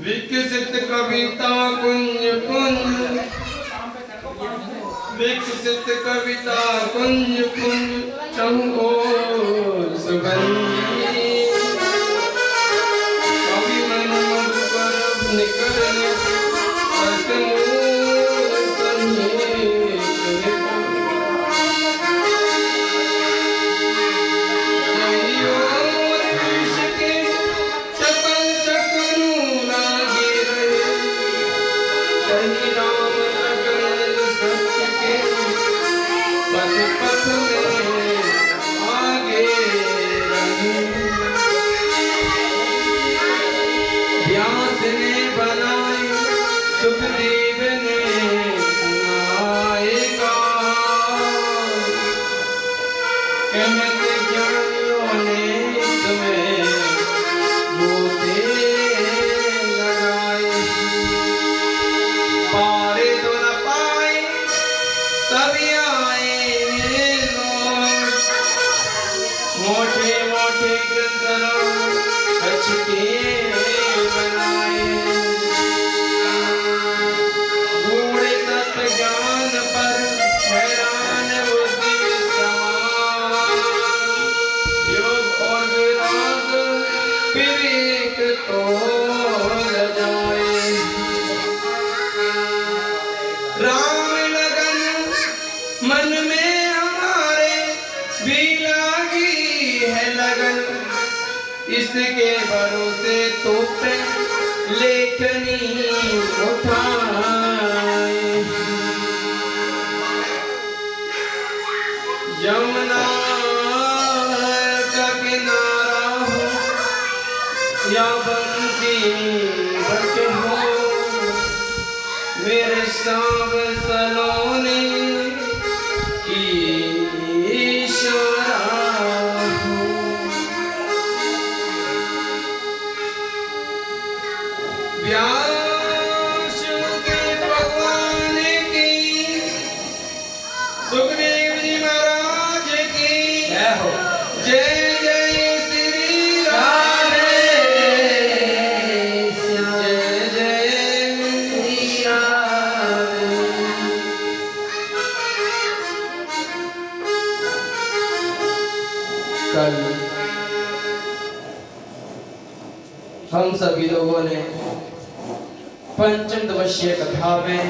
विकसित कविता कुंज कुंज, विकसित कविता कुंज कुंज, चहुओ सुगंधी, कवि मन मधुकर निकल सुखदेव ने सुनाएगा, कहते ज्ञानियों ने तुम्हें मोते लगाए, पारे तो न पाए तभी आए लोग, मोटे मोटे ग्रंथों अच्छे बनाए, ज्ञान पर हैरान बुद्धि समान, योग और विराग विवेक तो जाए, राम लगन मन में हमारे भी लागी है लगन, इसके भरोसे तो लेखनी उठाए, यमुना का किनारा हो या बंसी बट हो, मेरे सांव सलोने की इशारा हो, व्यास के भगवान की, सुखदेव जी महाराज की जय जय श्री राधे, जय जय श्री राधे। कल हम सभी लोगों ने पंचम दिवसीय कथा में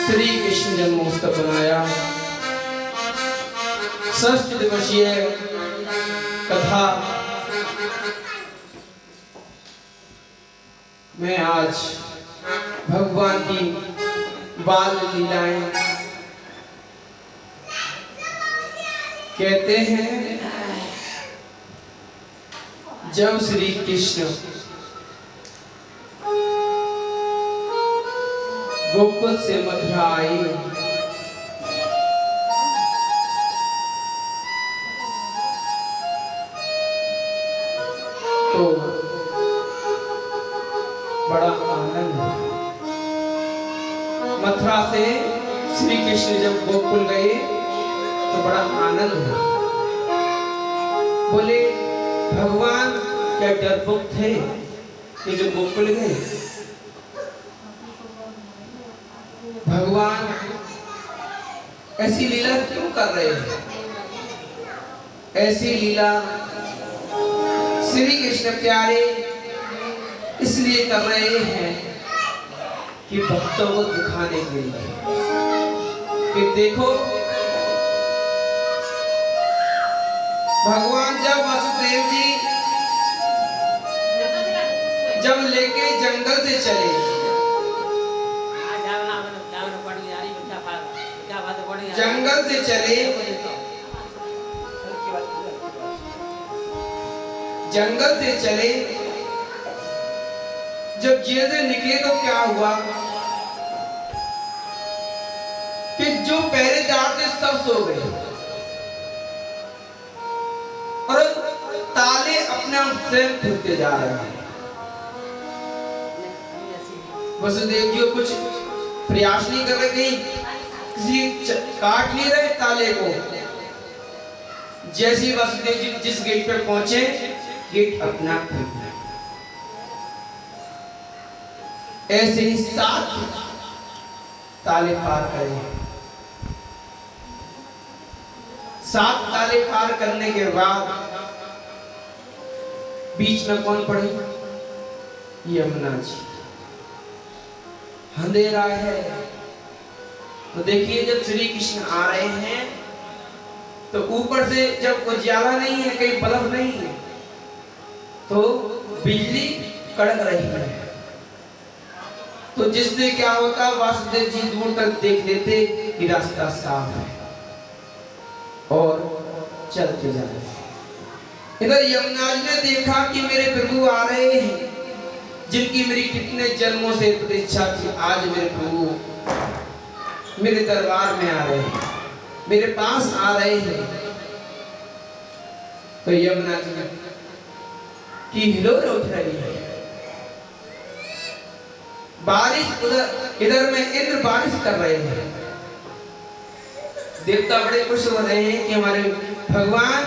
श्री कृष्ण जन्मोत्सव बनाया, षष्ठ दिवसीय कथा में आज भगवान की बाल लीलाएं, कहते हैं जब श्री कृष्ण गोकुल से मथुरा आई, तो बड़ा आनंद, मथुरा से श्री कृष्ण जब गोकुल गए तो बड़ा आनंद हुआ, बोले भगवान क्या डरपोक थे कि जो गोकुल गए, भगवान ऐसी लीला क्यों कर रहे हैं, ऐसी लीला श्री कृष्ण प्यारे इसलिए कर रहे हैं कि भक्तों को दिखाने के लिए कि देखो भगवान जब वासुदेव जी जब लेके जंगल से चले, जंगल से चले, जंगल से चले जब जेल से निकले तो क्या हुआ कि जो पहरेदार थे सब सो गए और ताले अपने आप से खुलते जा रहे हैं। वसुदेव जी कुछ प्रयास नहीं कर रहे, कहीं किसी काट नहीं रहे ताले को। जैसे ही वसुदेव जी जिस गेट पर पहुंचे, गेट अपना खुल गया। ऐसे ही 7 ताले पार करे। 7 ताले पार करने के बाद बीच में कौन पड़े? यमुना जी। अंधेरा है तो देखिए, जब श्री कृष्ण आ रहे हैं तो ऊपर से जब उजाला नहीं है, कहीं बल्ब नहीं है, तो बिजली कड़क रही है। तो जिससे क्या होता, वासुदेव जी दूर तक देख लेते कि रास्ता साफ है और चलते जा रहे हैं। इधर यमुना जी ने देखा कि मेरे प्रभु आ रहे हैं, जिनकी मेरी कितने जन्मों से प्रतीक्षा थी। आज मेरे प्रभु मेरे दरबार में आ रहे हैं, मेरे पास आ रहे हैं। तो यमुना जी की हिलोर उठ रही है। बारिश उधर, इधर में इंद्र बारिश कर रहे हैं। देवता बड़े खुश हो रहे हैं कि हमारे भगवान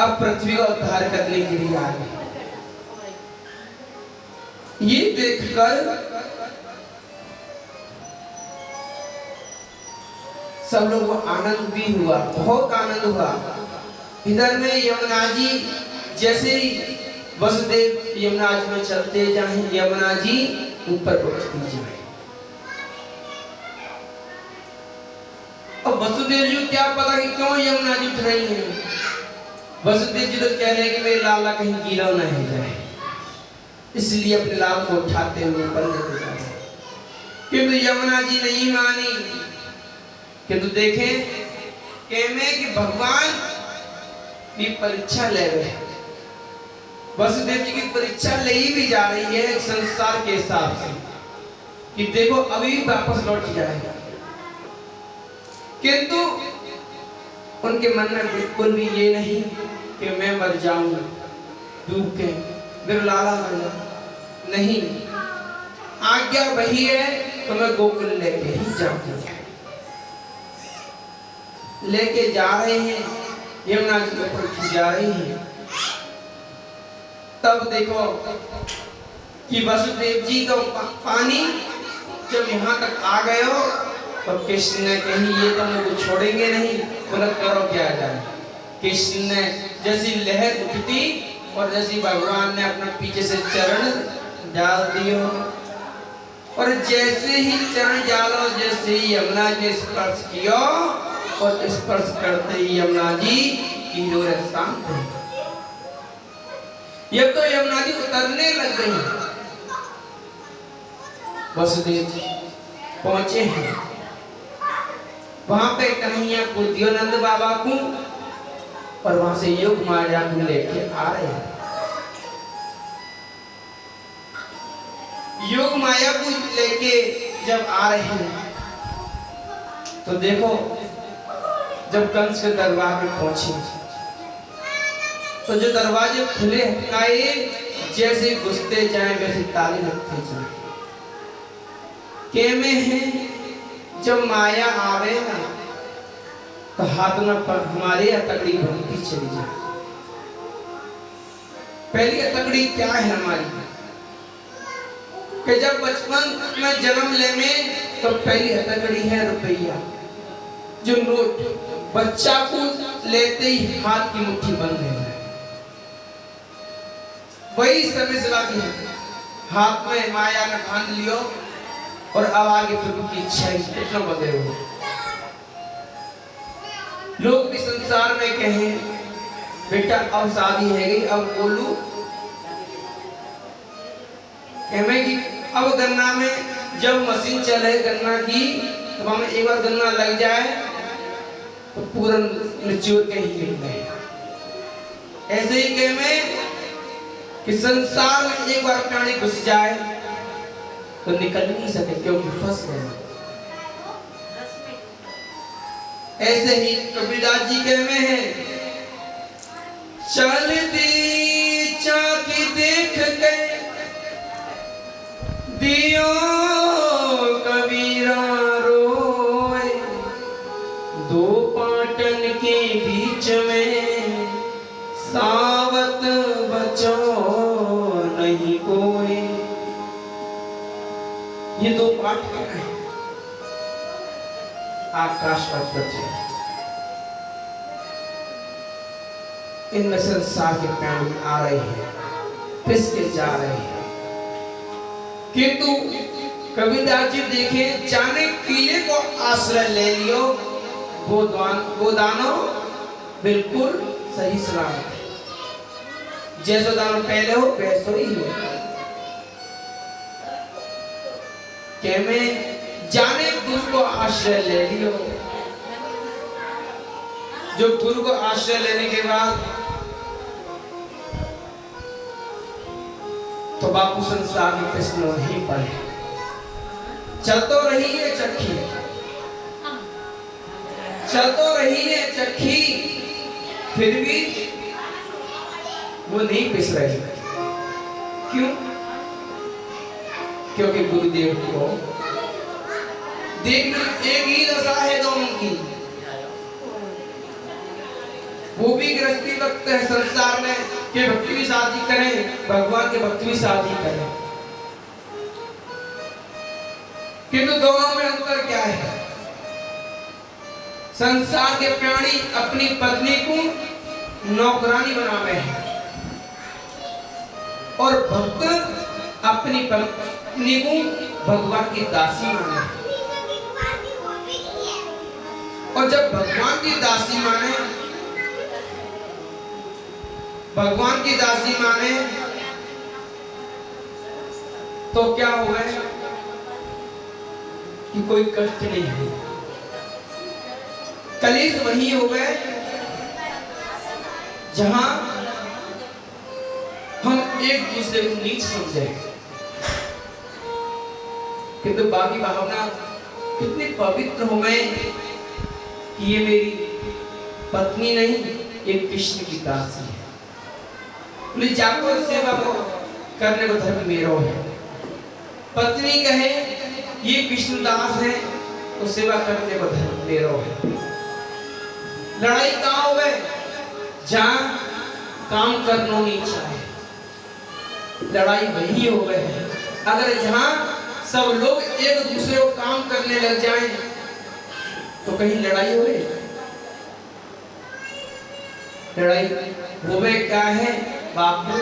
अब पृथ्वी का उद्धार करने के लिए आ गए। ये देखकर सब लोगों को आनंद भी हुआ, बहुत आनंद हुआ। इधर में यमुना जी जैसे ही वसुदेव यमुना जी में चलते जाएं, यमुना जी ऊपर उठती जाए। अब वसुदेव जी क्या पता कि क्यों यमुना जी उठ रही हैं। वसुदेव जी तो कह रहे हैं कि मेरे लाला कहीं गीला न हो जाए, इसलिए अपने लाल को उठाते हुए ऊपर लेते जा रहे हैं। किंतु यमुना जी नहीं मानी। किंतु देखें कि भगवान की परीक्षा ले रहे हैं। वसुदेव जी की परीक्षा ले ही भी जा रही है संसार के हिसाब से कि देखो अभी वापस लौट जाएगा। किंतु उनके मन में बिल्कुल भी ये नहीं कि मैं मर जाऊंगा डूब के, मेरा लाला मर जाए। नहीं, आज्ञा वही है तो मैं गोकुल लेके ही जाऊंगा। लेके जा रहे हैं, यमुना जी के ऊपर जा रही है। तब देखो कि वसुदेव जी का पानी जब यहाँ तक आ गए हो तो कृष्ण ने कही ये तो मुझे छोड़ेंगे नहीं, बोला करो क्या जाए। कृष्ण ने जैसी लहर उठती और जैसी भगवान ने अपना पीछे से चरण डाल दियो और जैसे ही चरण डालो, जैसे ही यमुना जी स्पर्श किया और स्पर्श करते ही यमुना जी की डोर शांत हो। ये तो यमुना जी उतरने लग गई। वसुदेव जी पहुंचे हैं वहां पे कन्हैया बुद्धियोनंद बाबा को और वहां से योग माया को लेके आ रहे हैं। योग माया को लेके जब आ रहे हैं तो देखो जब कंस के दरबार में पहुंचे तो जो दरवाजे खुले हटकाए, जैसे घुसते जाए वैसे ताले लगते जाए। के में है जब माया आवे ना तो हाथ में हमारे हथकड़ी बनती चली जाए। पहली हथकड़ी क्या है हमारी कि जब बचपन में जन्म ले में तो पहली हथकड़ी है रुपया, जो नोट बच्चा को लेते ही हाथ की मुट्ठी बंद है। वही समय से बाकी है, हाथ में माया ने बांध लियो और अब आगे प्रभु की इच्छा कितना बदले हो। लोग भी संसार में कहें बेटा अब शादी है गई, अब बोलू कि अब गन्ना में जब मशीन चले गन्ना की तो हमें एक बार गन्ना लग जाए तो पूरा निचोड़ के ही निकले। ऐसे ही कह में कि संसार में एक बार प्राणी घुस जाए तो निकल नहीं सके क्योंकि फंस गए। ऐसे ही कबीरदास जी कह में है, चलती चाकी देख के दियो कबीरा रोए, दो पाटन के बीच में सावत बचो नहीं कोई। ये दो पाठ क्या है? आकाश और पृथ्वी, इनमें संसार के प्राणी आ रहे हैं, फिसके जा रहे हैं, किंतु कबीरदास जी देखे जाने किले को आश्रय ले लियो, वो दानो बिल्कुल सही सलामत है। जैसा दानो पहले हो वैसो ही हो। क्या में जाने गुरु को आश्रय ले लियो। जो गुरु को आश्रय लेने के बाद तो बापू संसार में कृष्ण नहीं पड़े। चल तो रही है चक्की, चल तो रही है चक्की, फिर भी वो नहीं पिस रही। क्यों? क्योंकि गुरुदेव को देखना एक ही दशा है दोनों की। वो भी गृहस्थी वक्त है संसार में कि भक्ति भी शादी करें, भगवान के भक्ति भी शादी करें, किंतु दोनों में अंतर क्या है? संसार के प्राणी अपनी पत्नी को नौकरानी बनावे हैं और भक्त अपनी पत्नी को भगवान की दासी माने। और जब भगवान की दासी माने, भगवान की दासी माने तो क्या हो गए कि कोई कष्ट नहीं है। कलेश वही हो गए जहां हम एक दूसरे को नीच समझे, किंतु बाकी भावना कितनी पवित्र हो गए कि ये मेरी पत्नी नहीं, ये कृष्ण की दासी है। बोले जाको सेवा को करने को धर्म मेरो है। पत्नी कहे ये कृष्णदास है तो सेवा करने को धर्म मेरो है। लड़ाई कहाँ हो गए? जहां काम करना नहीं चाहे, लड़ाई वही हो गए। अगर जहां सब लोग एक दूसरे को काम करने लग जाएं तो कहीं लड़ाई हो गई। लड़ाई वो में क्या है? बापू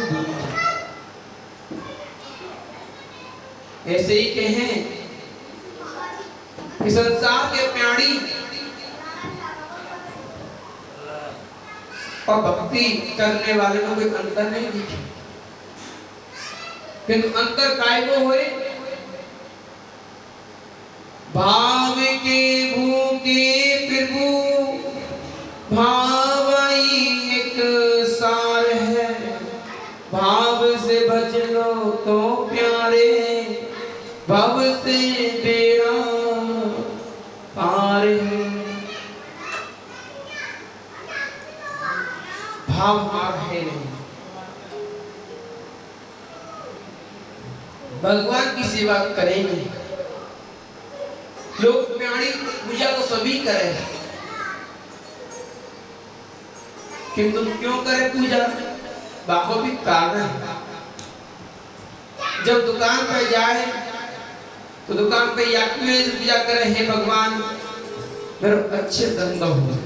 ऐसे ही कहें कि संसार के प्राणी और भक्ति करने वाले में कोई अंतर नहीं दिखे, किंतु अंतर काय को होए? भाव के भूखे प्रभु भावई एक सार है, भाव से भज लो तो प्यारे, भाव से बेड़ा पार है। भाव मार है नहीं। भगवान की सेवा करेंगे, लोग प्राणी पूजा तो सभी करें, किंतु क्यों करें पूजा? बाको भी कारण है। जब दुकान पर जाए तो दुकान पे यात्री से पूजा करे, हे भगवान मेरे अच्छे धंधा हो।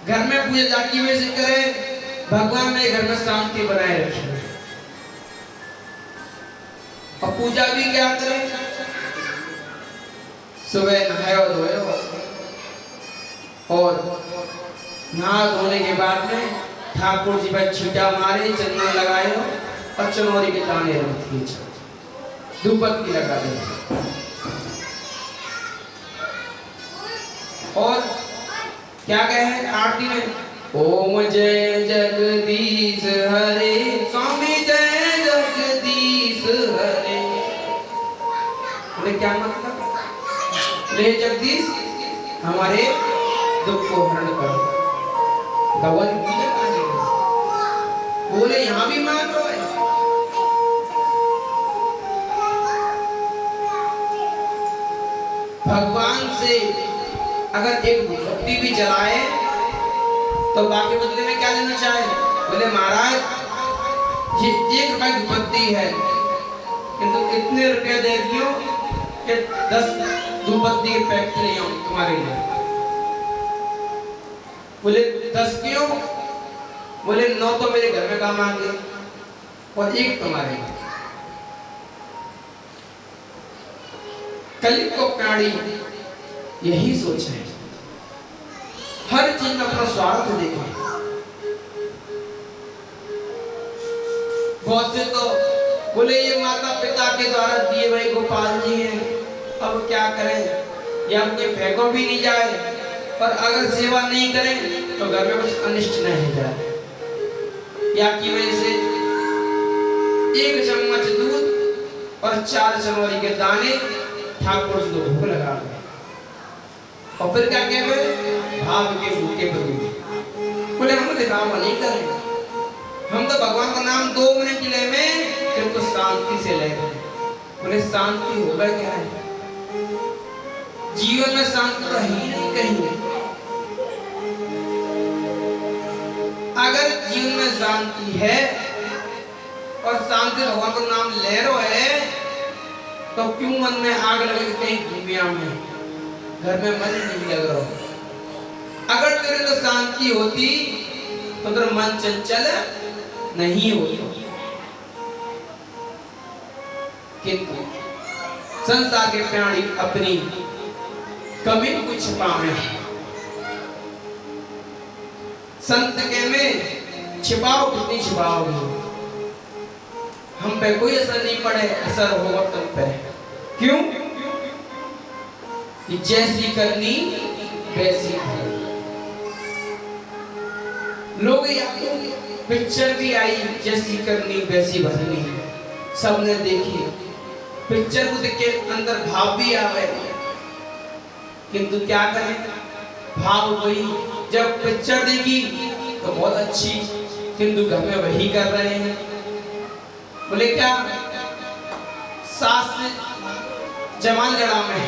घर में पूजा जाती हुए से करे, भगवान मेरे घर में शांति बनाए रखे। और पूजा भी क्या करे? सुबह नहायो धोयो और नहा धोने के बाद में ठाकुर जी पर छींटा मारे, चंदन लगाए और चनौरी के दाने रखी, धूपत की लगा दे। और क्या कहे आरती में? ओम जय जगदीश हरे, स्वामी जय जगदीश हरे। क्या मतलब? ले जगदीश हमारे दुख को हरण करो। भगवान पूजा कहानी बोले यहाँ भी मांग लो है। भगवान से अगर एक धूपबत्ती भी जलाए तो बाकी बदले में क्या लेना चाहे? बोले महाराज ये 1 रुपए की धूपबत्ती है किंतु इतने रुपए दे दियो कि 10 धूपबत्ती के पैकेट ले आऊं तुम्हारे लिए। बोले 10 क्यों? बोले 9 तो मेरे घर में काम आएंगे और 1 तुम्हारे लिए। कलयुग को प्राणी यही सोच है, हर चीज में अपना स्वार्थ देखे। बहुत से तो बोले ये माता पिता के द्वारा दिए हुए गोपाल जी हैं, अब क्या करें, या उनके फेंको भी नहीं जाए, पर अगर सेवा नहीं करें तो घर में कुछ अनिष्ट नहीं हो जाए। या की वजह से 1 चम्मच दूध और 4 चनौरी के दाने ठाकुर जी को भोग लगा दे और फिर क्या कहे? भाव के भूखे बदू। बोले हम दिखावा नहीं करें, हम तो भगवान का नाम 2 मिनट ले में किंतु तो शांति से ले रहे। बोले शांति होगा क्या है? जीवन में शांति तो ही नहीं कहीं। अगर जीवन में शांति है और शांति भगवान का नाम ले रहे है तो क्यों मन में आग लगे कहीं दुनिया में घर में मन नहीं लग रहा? अगर तेरे तो शांति होती तो तेरा मन चंचल नहीं होता। किंतु संसार के प्राणी अपनी कमी को छिपावे, संत के में छिपाओ कितनी छिपाओगे, हम पे कोई असर नहीं पड़े, असर होगा तुम पे। क्यों? कि जैसी करनी वैसी है। लोग पिक्चर भी आई जैसी करनी वैसी भरनी, सबने देखी, पिक्चर को देख के अंदर भाव भी आवे, किंतु क्या करें, भाव वही। जब पिक्चर देखी तो बहुत अच्छी, किंतु घर में वही कर रहे हैं। बोले क्या? सास जवान लड़ा में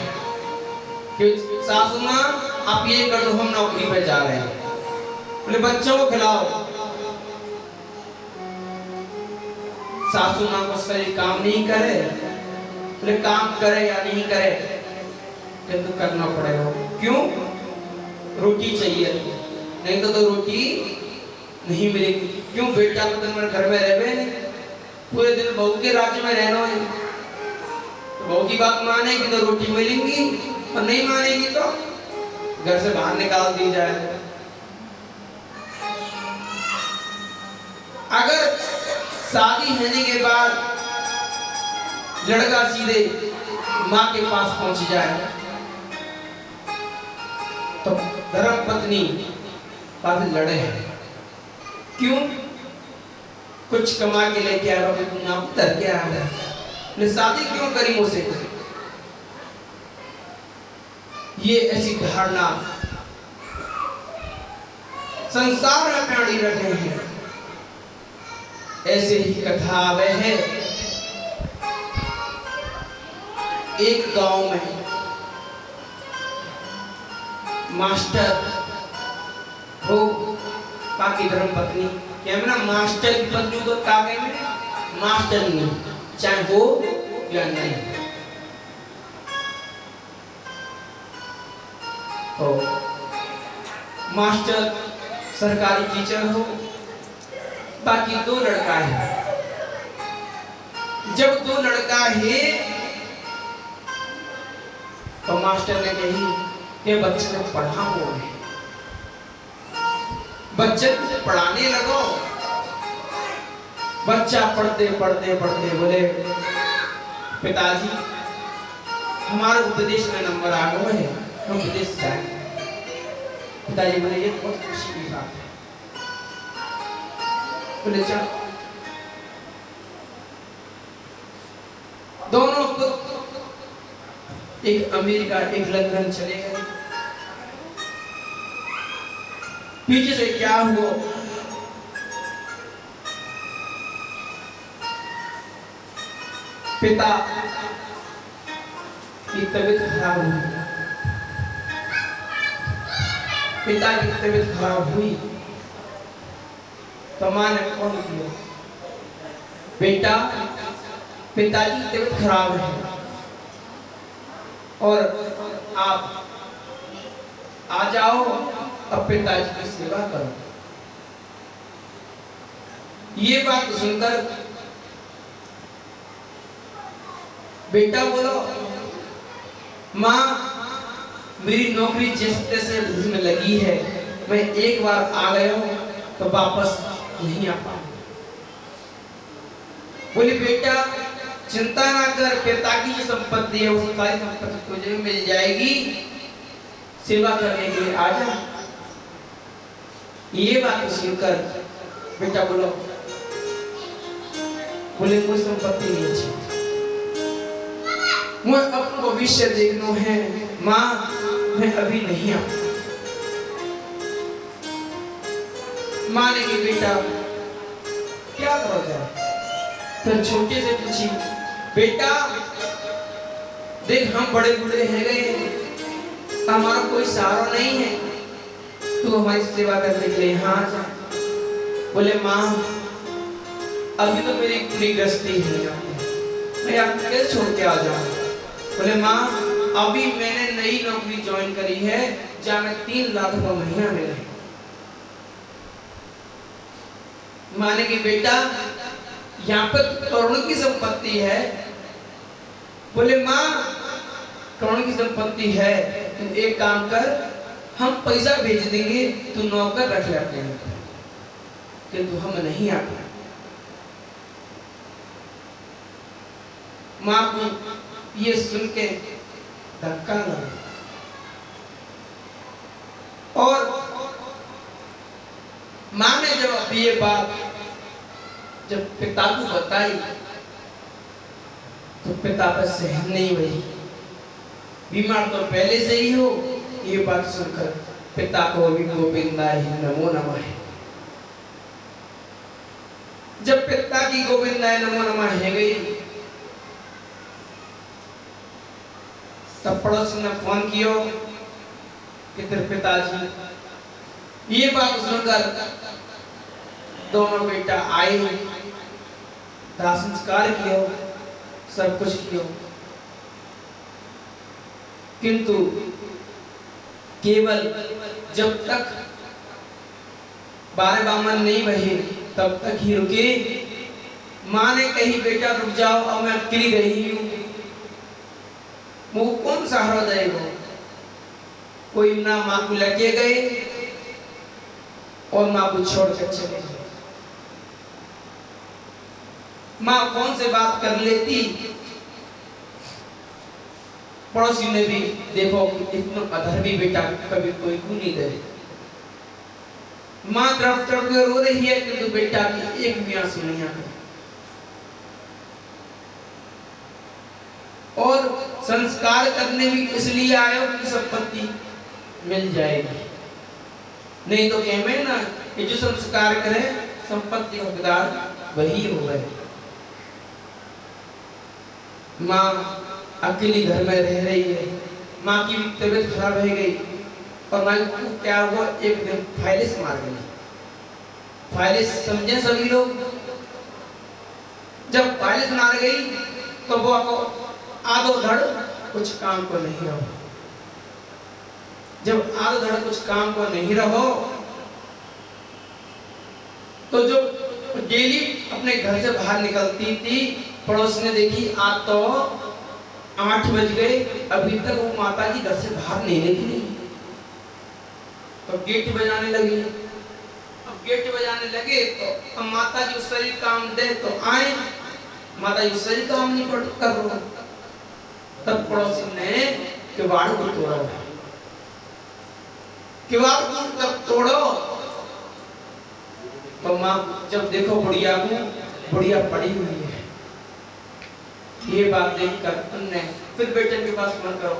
कि सासू माँ आप ये कर दो, हम नौकरी पे जा रहे हैं। बोले बच्चों को खिलाओ। सासू माँ को सही काम नहीं करे, बोले काम करे या नहीं करे किंतु करना पड़ेगा। क्यों? रोटी चाहिए, नहीं तो रोटी नहीं मिलेगी। क्यों? बेटा तो दिन भर घर में रहे नहीं, पूरे दिन बहू के राज्य में रहना है, तो बहू की बात मानेगी तो रोटी मिलेगी और नहीं मानेगी तो घर से बाहर निकाल दी जाए। अगर शादी होने के बाद लड़का सीधे माँ के पास पहुंच जाए तो धर्म पत्नी पास लड़े। क्यों? कुछ कमा के लेके आया, तुम नाम डर के आया, शादी क्यों करी मुझसे? ये ऐसी धारणा संसार में प्राणी रखे हैं। ऐसे ही कथा वह है, एक गांव में मास्टर हो, बाकी धर्म पत्नी क्या ना, मास्टर की पत्नी तो क्या कहेंगे? मास्टर नहीं, चाहे हो या नहीं। तो मास्टर सरकारी टीचर हो, बाकी 2 लड़का है। जब 2 लड़का है तो मास्टर ने कही कि बच्चे को पढ़ाओ, बच्चे को पढ़ाने लगो। बच्चा पढ़ते पढ़ते पढ़ते बोले पिताजी हमारे उपदेश में नंबर आ गए हैं, हम विदेश जाए। पिताजी बोले ये बहुत खुशी की बात है। बोले चल। दोनों एक अमेरिका एक लंदन चले गए। पीछे से क्या हुआ, पिता की तबीयत खराब हुई। पिता की तबीयत खराब हुई तो मां ने फोन किया, बेटा पिताजी की तबीयत खराब है और आप आ जाओ, अब पिताजी की सेवा करो। ये बात सुनकर बेटा बोलो, माँ मेरी नौकरी जिस तैसे में लगी है, मैं एक बार आ गया हूं तो वापस नहीं आ पाऊंगा। बोले बेटा चिंता ना कर, पिता की जो संपत्ति है वो सारी संपत्ति तुझे मिल जाएगी, सेवा करने के लिए आ जा। ये बात सुनकर बेटा बोलो, बोले कोई संपत्ति नहीं चाहिए, मुझे अपना भविष्य देखना है, माँ मैं अभी नहीं आ। माँ ने कि बेटा क्या करोगे? तो छोटे से पूछी, बेटा देख हम बड़े बूढ़े हैं गए, हमारा कोई सहारा नहीं है, तू हमारी सेवा करने के लिए यहाँ आ जा। बोले माँ अभी तो मेरी पूरी गृहस्थी है, मैं आपको कैसे छोड़ के आ जाऊँ? बोले माँ अभी मैंने नई नौकरी ज्वाइन करी है जहाँ मैं 3 लाख रुपए महीना मिल रहा। माने कि बेटा यहाँ पर करोड़ों की संपत्ति है। बोले माँ करोड़ों की संपत्ति है, तू एक काम कर, हम पैसा भेज देंगे, तू नौकर रख ले अपने, किंतु हम नहीं आ पाए। माँ को ये सुन के धक्का लगा और माँ ने जब ये बात जब पिता को बताई तो पिता पर सहन नहीं हुई। बीमार तो पहले से ही हो, ये बात सुनकर पिता को भी गोविंदाय नमो नमः है। जब पिता की गोविंदाय नमो नमः है गई तब पड़ोसी ने फोन किया कि तेरे पिताजी। ये बात सुनकर दोनों बेटा आए, दाह संस्कार किया, सब कुछ किया, किंतु केवल जब तक 12 बामन नहीं बहे तब तक ही रुके। माँ ने कही बेटा रुक जाओ, अब मैं अकेली रही हूँ, मुझे कौन सहारा देगा? कोई ना माँ को लेके गए और माँ को छोड़कर चले गए। माँ कौन से बात कर लेती, पड़ोसी ने भी देखो इतना अधर्मी बेटा कभी कोई को नहीं दे। माँ तरफ तरफ रो रही है किंतु बेटा की एक भी आंसू नहीं आता। और संस्कार करने भी इसलिए आयो कि संपत्ति मिल जाएगी, नहीं तो कहमे ना कि जो संस्कार करे संपत्ति का हकदार वही हो गए। माँ अकेली घर में रह रही है, माँ की भी तबीयत खराब हो गई और माँ को क्या हुआ, एक दिन फाइलिस मार गई। फाइलिस समझे सभी लोग? जब फाइलिस मार गई तो वो आधो धड़ कुछ काम को नहीं रहो। जब आधो धड़ कुछ काम को नहीं रहो तो जो डेली अपने घर से बाहर निकलती थी, पड़ोस ने देखी आज तो 8 बज गए, अभी तक वो माता जी घर से बाहर नहीं निकली। तो गेट बजाने लगी। अब गेट बजाने लगे तो अब माता जी उससे काम दे तो आए, माता जी उससे काम नहीं कर रहा। तब पड़ोसी ने किवाड़ को तोड़ा। किवाड़ को जब तोड़ो तो माँ जब देखो बुढ़िया पड़ी हुई है। ये बात देखकर उनने फिर बेटे के पास फोन करो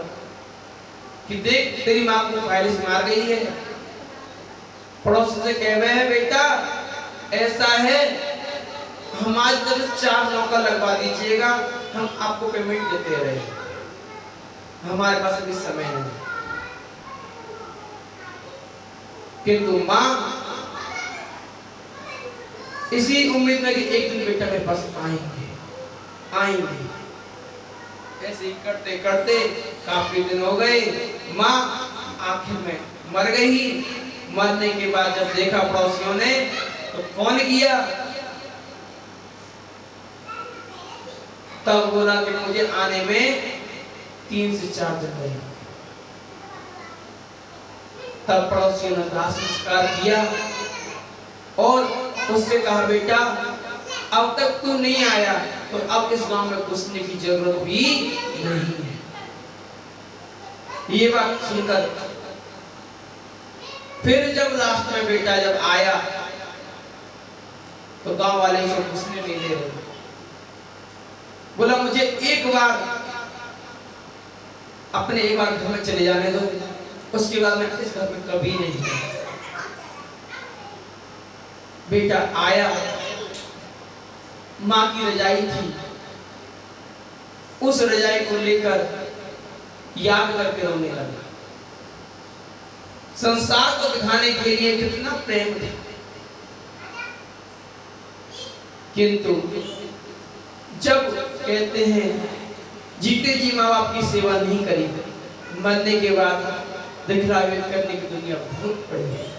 कि देख तेरी माँ को फाइल से मार गई है। पड़ोसी से कह रहे हैं बेटा ऐसा है हमारी तरफ 4 नौकर लगवा दीजिएगा, हम आपको पेमेंट देते रहे, हमारे पास अभी समय नहीं। किंतु माँ इसी उम्मीद में कि एक दिन बेटा मेरे पास आएंगे। ऐसे ही करते करते काफी दिन हो गए, माँ आखिर में मर गई। मरने के बाद जब देखा पड़ोसियों ने तो फोन किया, तब बोला कि मुझे आने में 3 से 4 दिन लगे। तब पड़ोसियों ने दाह संस्कार किया और उससे कहा बेटा अब तक तू नहीं आया तो अब इस गांव में घुसने की जरूरत भी नहीं है। ये बात सुनकर फिर जब लास्ट में बेटा जब आया तो गांव वाले इसे घुसने नहीं दे रहे। बोला मुझे एक बार घर में चले जाने दो, उसके बाद मैं इस घर में कभी नहीं। बेटा आया, माँ की रजाई थी, उस रजाई को लेकर याद करके रोने लगा। संसार को दिखाने के लिए कितना प्रेम था, किंतु जब कहते हैं जीते जी माँ बाप की सेवा नहीं करी, मरने के बाद दिखलावे करने की दुनिया बहुत बड़ी है।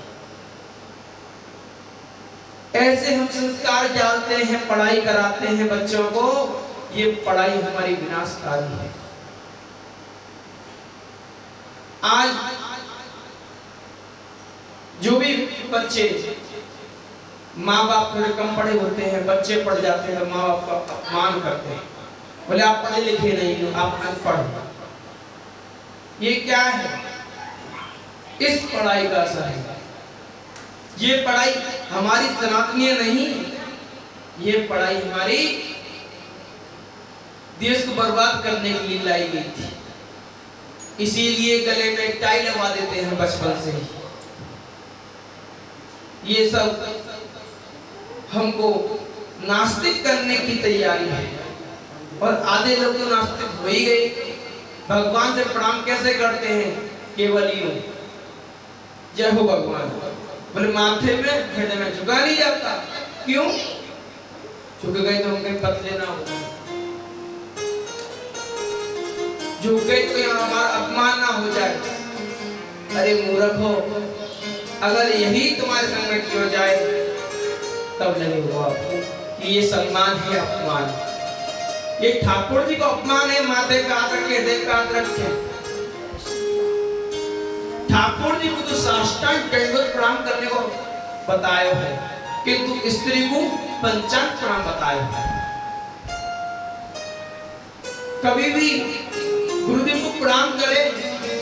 ऐसे हम संस्कार डालते हैं, पढ़ाई कराते हैं बच्चों को, ये पढ़ाई हमारी विनाशकारी है। आज जो भी बच्चे माँ बाप थोड़े कम पढ़े होते हैं, बच्चे पढ़ जाते हैं, माँ बाप का अपमान करते हैं, बोले आप पढ़े लिखे नहीं हो, आप अनपढ़। ये क्या है? इस पढ़ाई का असर है। ये पढ़ाई हमारी सनातनीय नहीं, ये पढ़ाई हमारी देश को बर्बाद करने के लिए लाई गई थी। इसीलिए गले में टाई लगा देते हैं बचपन से ही। ये सब हमको नास्तिक करने की तैयारी है, और आधे लोग तो नास्तिक हो ही गए। भगवान से प्रणाम कैसे करते हैं? केवल यूं, जय हो भगवान, बोले माथे में हृदय में झुका नहीं जाता। क्यों? झुक गए तो हम कहीं पतले ना हो, झुक गए तो यहाँ हमारा अपमान ना हो जाए। अरे मूर्ख हो, अगर यही तुम्हारे संग में किया जाए तब लगेगा आपको कि ये सम्मान है अपमान। ये ठाकुर जी को अपमान है, माथे पे हाथ रख के, हृदय पे हाथ रख के। ठाकुर जी को तो साष्टांग दंडवत प्रणाम करने को बताया है, किंतु स्त्री को पंचांग प्रणाम बताया है। कभी भी गुरुदेव को प्रणाम करे,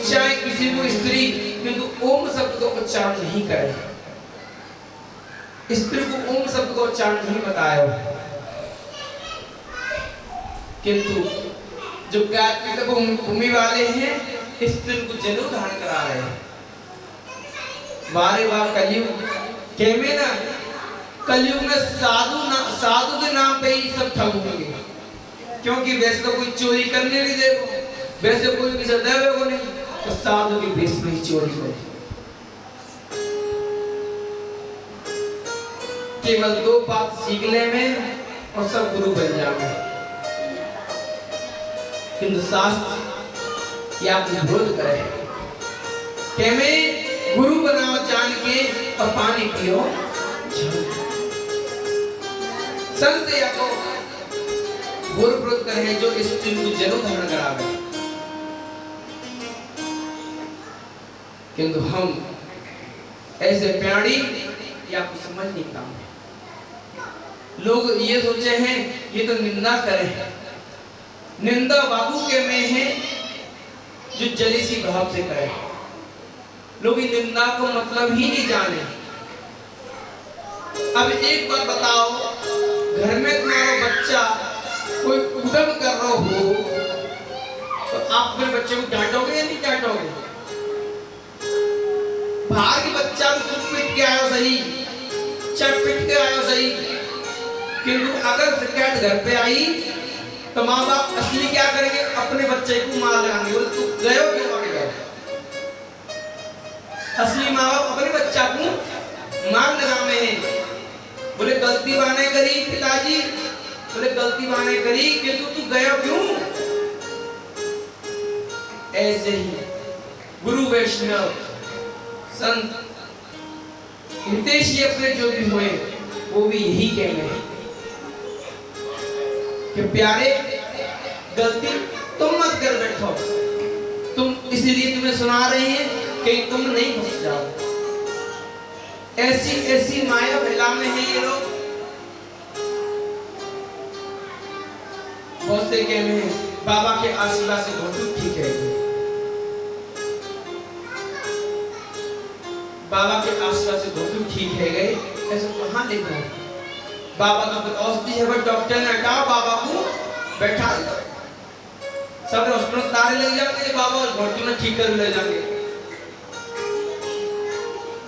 चाहे किसी को स्त्री, किंतु ओम शब्द को उच्चारण नहीं करे। स्त्री को ओम शब्द को उच्चारण नहीं बताया है, किंतु जो ज्ञात भूमि वाले हैं स्त्री को जरूर धारण करा रहे हैं। वारे वाह कलयुग कहमे ना, कलयुग में साधु के नाम पे ही सब ठग होंगे, क्योंकि वैसे तो कोई चोरी करने नहीं देगा, वैसे कोई किसी देवे को नहीं, तो साधु की भेष में ही चोरी करे। केवल 2 बात सीख ले में और सब गुरु बन जाओगे। किंतु शास्त्र या विरोध करे, कहमे गुरु बनाओ जान के और पानी पियो। संत या को गुरु विरोध करे जो इस चीज को जरूर धारण करावे, किंतु हम ऐसे प्यारी या कुछ समझ नहीं पाते। लोग ये सोचे हैं ये तो निंदा करे, निंदा बाबू के में है जो जलीसी भाव से करे। लोग ये निंदा को मतलब ही नहीं जाने। अब एक बात बताओ, घर में तुम्हारा बच्चा कोई उद्यम कर रहा हो, आप अपने बच्चे को डांटोगे या नहीं डांटोगे? बाहर के बच्चा भी खुद पिट के आयो सही, चट पिट के आयो सही, किंतु अगर शिकायत घर पे आई तो माँ बाप असली क्या करेंगे? अपने बच्चे को मार लगाएंगे, बोले तू गयो क्यों आगे गए? असली माँ बाप अपने बच्चा को मार लगावे हैं, बोले गलती बाने करी पिताजी, बोले गलती बाने करी किंतु तू गयो क्यों? ऐसे ही गुरु वैष्णव संत हितेशी अपने जो भी हुए वो भी यही कहने हैं कि प्यारे गलती तुम मत कर बैठो, तुम इसीलिए तुम्हें सुना रहे हैं कि तुम नहीं फंस जाओ। ऐसी ऐसी माया फैला में है ये लोग। बहुत से कहने हैं बाबा के आशीर्वाद से बहुत ठीक है, बाबा के आशीर्वाद से बहुत ठीक है गए, ऐसा कहाँ लिखा है? बाबा का कोई औषधि है, कोई डॉक्टर ने कहा बाबा को बैठा दो, सब हॉस्पिटल तारे लग जाएंगे, बाबा घोटू में ठीक कर ले जाएंगे।